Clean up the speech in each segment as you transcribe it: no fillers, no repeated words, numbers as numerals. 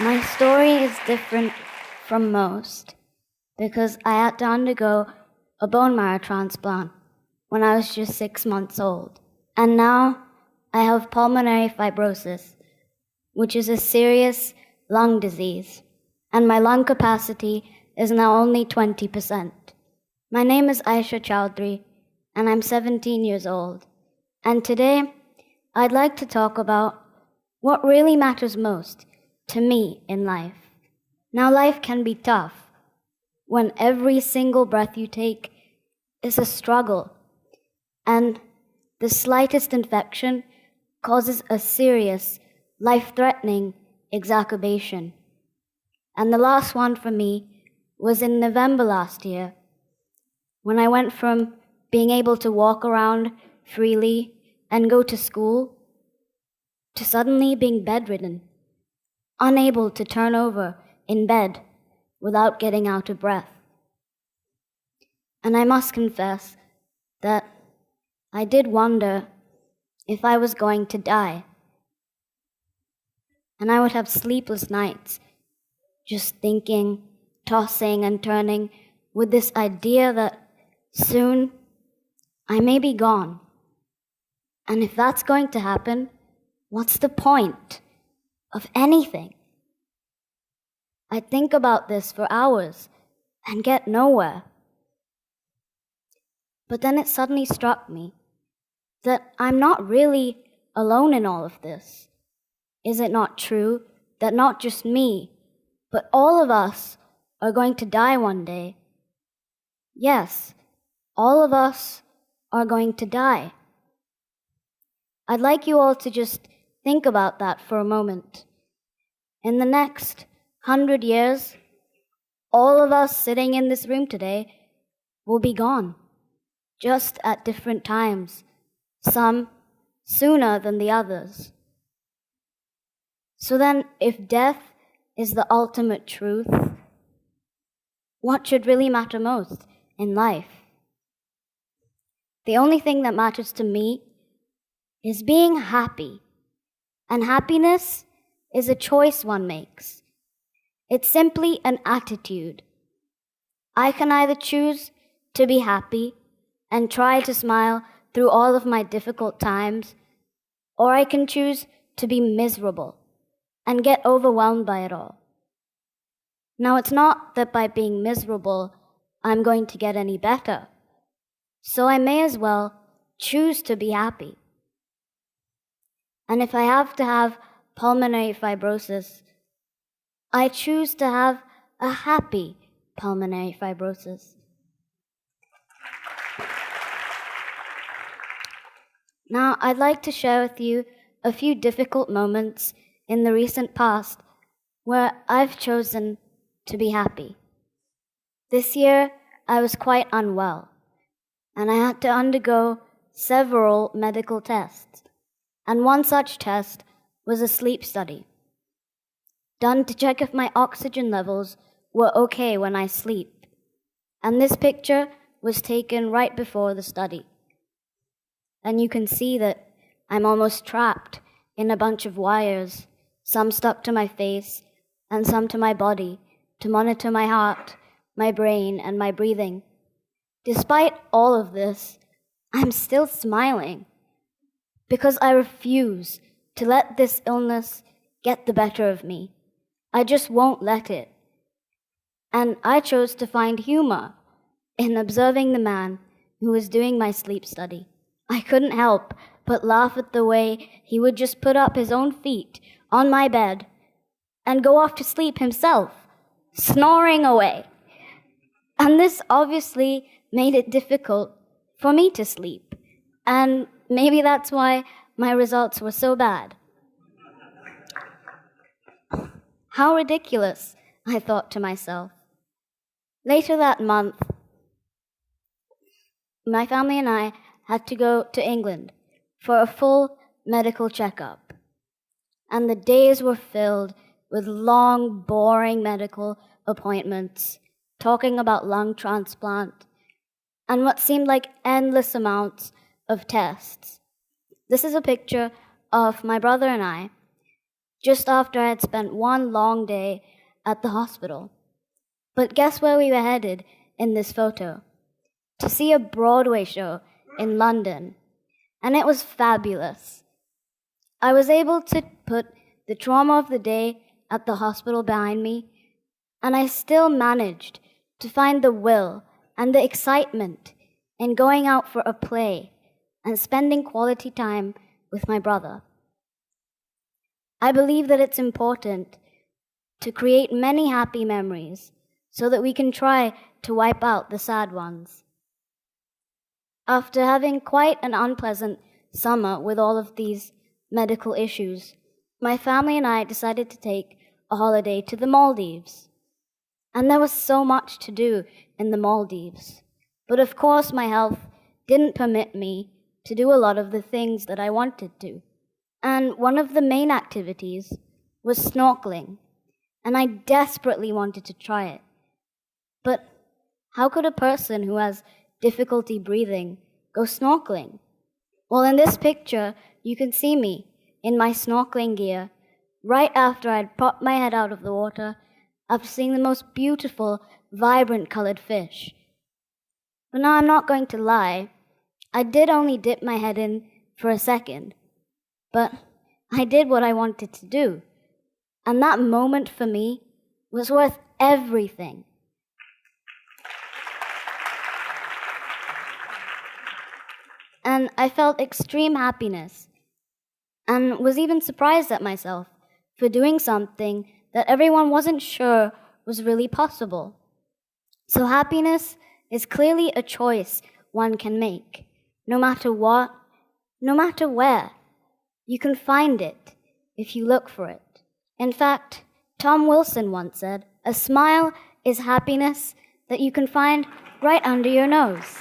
My story is different from most because I had to undergo a bone marrow transplant when I was just 6 months old. And now I have pulmonary fibrosis, which is a serious lung disease, and my lung capacity is now only 20%. My name is Aisha Chowdhury, and I'm 17 years old. And today, I'd like to talk about what really matters most to me in life. Now, life can be tough when every single breath you take is a struggle, and the slightest infection causes a serious, life-threatening exacerbation. And the last one for me was in November last year, when I went from being able to walk around freely and go to school to suddenly being bedridden, unable to turn over in bed without getting out of breath. And I must confess that I did wonder if I was going to die. And I would have sleepless nights, just thinking, tossing and turning, with this idea that soon I may be gone. And if that's going to happen, what's the point of anything? I'd think about this for hours and get nowhere. But then it suddenly struck me that I'm not really alone in all of this. Is it not true that not just me, but all of us are going to die one day? Yes, all of us are going to die. I'd like you all to just think about that for a moment. In the next 100 years, all of us sitting in this room today will be gone, just at different times, some sooner than the others. So then, if death is the ultimate truth, what should really matter most in life? The only thing that matters to me is being happy. And happiness is a choice one makes. It's simply an attitude. I can either choose to be happy and try to smile through all of my difficult times, or I can choose to be miserable and get overwhelmed by it all. Now, it's not that by being miserable, I'm going to get any better. So I may as well choose to be happy. And if I have to have pulmonary fibrosis, I choose to have a happy pulmonary fibrosis. Now, I'd like to share with you a few difficult moments in the recent past where I've chosen to be happy. This year, I was quite unwell, and I had to undergo several medical tests. And one such test was a sleep study, done to check if my oxygen levels were okay when I sleep. And this picture was taken right before the study. And you can see that I'm almost trapped in a bunch of wires, some stuck to my face and some to my body, to monitor my heart, my brain, and my breathing. Despite all of this, I'm still smiling because I refuse to let this illness get the better of me. I just won't let it. And I chose to find humor in observing the man who was doing my sleep study. I couldn't help but laugh at the way he would just put up his own feet on my bed and go off to sleep himself, snoring away. And this obviously made it difficult for me to sleep. And maybe that's why my results were so bad. How ridiculous, I thought to myself. Later that month, my family and I had to go to England for a full medical checkup. And the days were filled with long, boring medical appointments, talking about lung transplant, and what seemed like endless amounts of tests. This is a picture of my brother and I. just after I had spent one long day at the hospital. But guess where we were headed in this photo? To see a Broadway show in London. And it was fabulous. I was able to put the trauma of the day at the hospital behind me, and I still managed to find the will and the excitement in going out for a play and spending quality time with my brother. I believe that it's important to create many happy memories so that we can try to wipe out the sad ones. After having quite an unpleasant summer with all of these medical issues, my family and I decided to take a holiday to the Maldives. And there was so much to do in the Maldives. But of course, my health didn't permit me to do a lot of the things that I wanted to. And one of the main activities was snorkeling. And I desperately wanted to try it. But how could a person who has difficulty breathing go snorkeling? Well, in this picture, you can see me in my snorkeling gear right after I'd popped my head out of the water after seeing the most beautiful, vibrant colored fish. But now I'm not going to lie, I did only dip my head in for a second, but I did what I wanted to do. And that moment for me was worth everything. And I felt extreme happiness and was even surprised at myself for doing something that everyone wasn't sure was really possible. So happiness is clearly a choice one can make. No matter what, no matter where, you can find it if you look for it. In fact, Tom Wilson once said, "A smile is happiness that you can find right under your nose."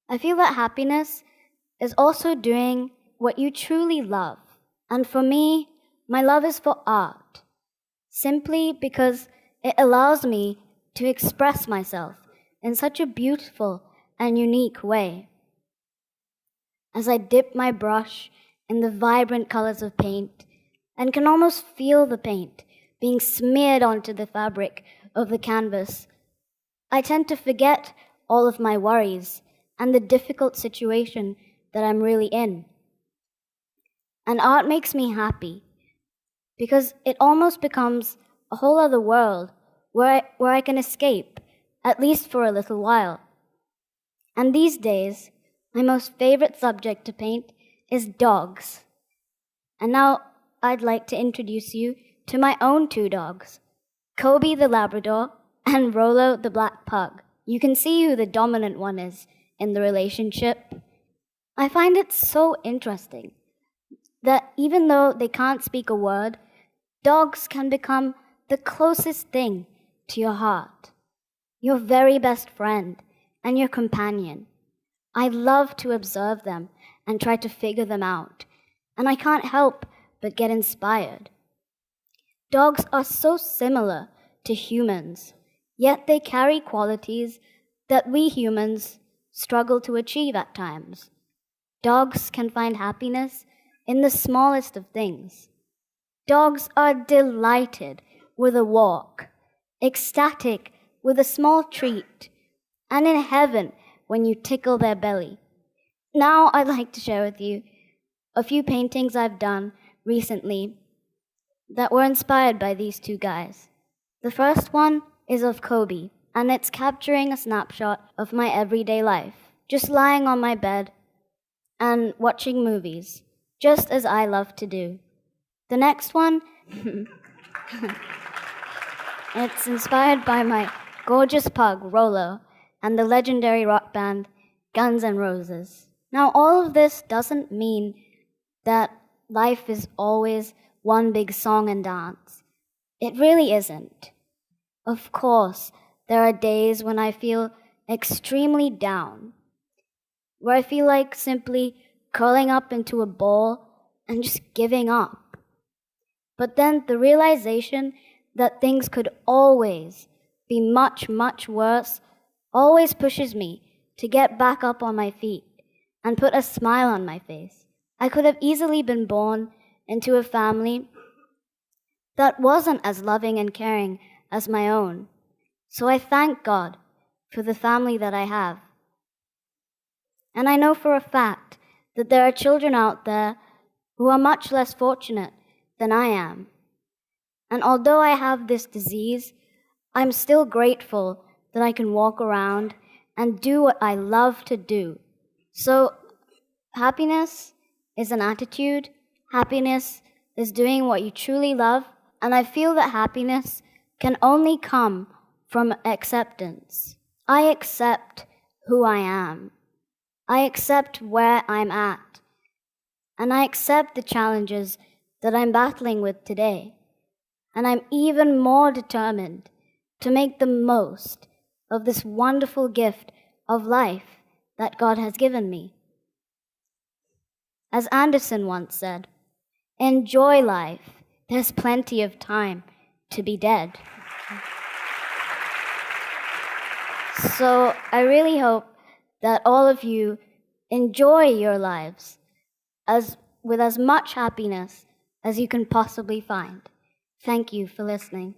I feel that happiness is also doing what you truly love. And for me, my love is for art, simply because it allows me to express myself in such a beautiful and unique way. As I dip my brush in the vibrant colors of paint and can almost feel the paint being smeared onto the fabric of the canvas, I tend to forget all of my worries and the difficult situation that I'm really in. And art makes me happy because it almost becomes a whole other world where I can escape, at least for a little while. And these days, my most favorite subject to paint is dogs. And now I'd like to introduce you to my own two dogs, Kobe the Labrador and Rolo the Black Pug. You can see who the dominant one is in the relationship. I find it so interesting that even though they can't speak a word, dogs can become the closest thing to your heart, your very best friend and your companion. I love to observe them and try to figure them out, and I can't help but get inspired. Dogs are so similar to humans, yet they carry qualities that we humans struggle to achieve at times. Dogs can find happiness in the smallest of things. Dogs are delighted with a walk, ecstatic with a small treat, and in heaven when you tickle their belly. Now I'd like to share with you a few paintings I've done recently that were inspired by these two guys. The first one is of Kobe, and it's capturing a snapshot of my everyday life, just lying on my bed and watching movies, just as I love to do. The next one, it's inspired by my gorgeous pug, Rolo, and the legendary rock band Guns N' Roses. Now, all of this doesn't mean that life is always one big song and dance. It really isn't. Of course, there are days when I feel extremely down, where I feel like simply curling up into a ball and just giving up. But then the realization that things could always be much, much worse always pushes me to get back up on my feet and put a smile on my face. I could have easily been born into a family that wasn't as loving and caring as my own. So I thank God for the family that I have. And I know for a fact that there are children out there who are much less fortunate than I am. And although I have this disease, I'm still grateful that I can walk around and do what I love to do. So happiness is an attitude. Happiness is doing what you truly love. And I feel that happiness can only come from acceptance. I accept who I am. I accept where I'm at. And I accept the challenges that I'm battling with today. And I'm even more determined to make the most of this wonderful gift of life that God has given me. As Anderson once said, enjoy life. There's plenty of time to be dead. So I really hope that all of you enjoy your lives with as much happiness as you can possibly find. Thank you for listening.